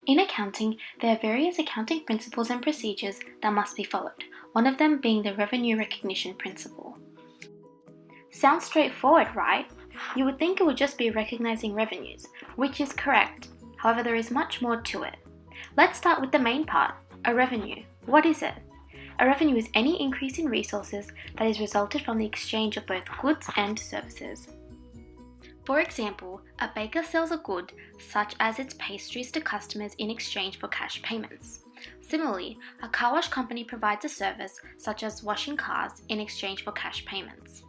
In accounting, there are various accounting principles and procedures that must be followed, one of them being the revenue recognition principle. Sounds straightforward, right? You would think it would just be recognizing revenues, which is correct. However, there is much more to it. Let's start with the main part, a revenue. What is it? A revenue is any increase in resources that is resulted from the exchange of both goods and services. For example, a baker sells a good, such as its pastries, to customers in exchange for cash payments. Similarly, a car wash company provides a service, such as washing cars, in exchange for cash payments.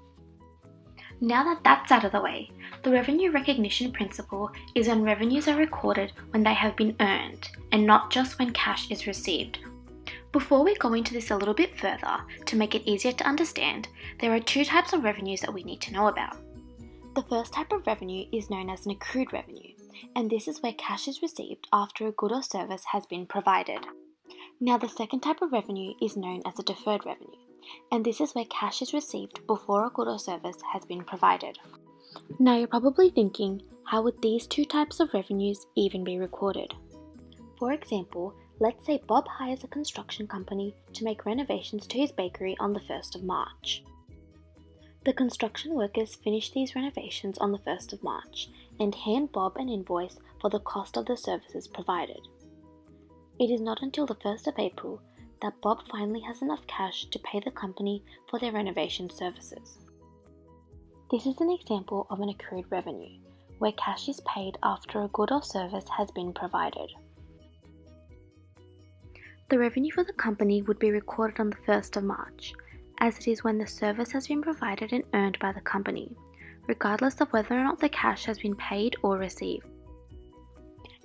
Now that that's out of the way, the revenue recognition principle is when revenues are recorded when they have been earned, and not just when cash is received. Before we go into this a little bit further, to make it easier to understand, there are two types of revenues that we need to know about. The first type of revenue is known as an accrued revenue, and this is where cash is received after a good or service has been provided. Now, the second type of revenue is known as a deferred revenue, and this is where cash is received before a good or service has been provided. Now, you're probably thinking, how would these two types of revenues even be recorded? For example, let's say Bob hires a construction company to make renovations to his bakery on the 1st of March. The construction workers finish these renovations on the 1st of March and hand Bob an invoice for the cost of the services provided. It is not until the 1st of April that Bob finally has enough cash to pay the company for their renovation services. This is an example of an accrued revenue, where cash is paid after a good or service has been provided. The revenue for the company would be recorded on the 1st of March, as it is when the service has been provided and earned by the company, regardless of whether or not the cash has been paid or received.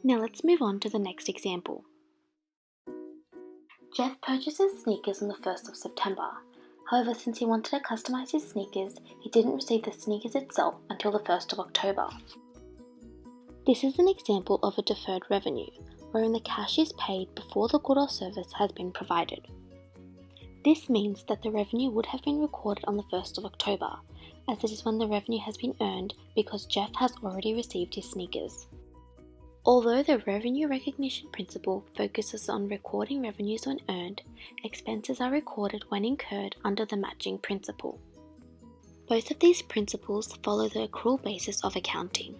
Now let's move on to the next example. Jeff purchases sneakers on the 1st of September. However, since he wanted to customize his sneakers, he didn't receive the sneakers itself until the 1st of October. This is an example of a deferred revenue, wherein the cash is paid before the good or service has been provided. This means that the revenue would have been recorded on the 1st of October, as it is when the revenue has been earned because Jeff has already received his sneakers. Although the revenue recognition principle focuses on recording revenues when earned, expenses are recorded when incurred under the matching principle. Both of these principles follow the accrual basis of accounting.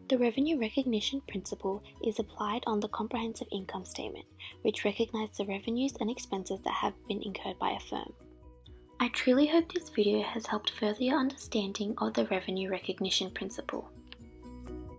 The revenue recognition principle is applied on the comprehensive income statement, which recognizes the revenues and expenses that have been incurred by a firm. I truly hope this video has helped further your understanding of the revenue recognition principle.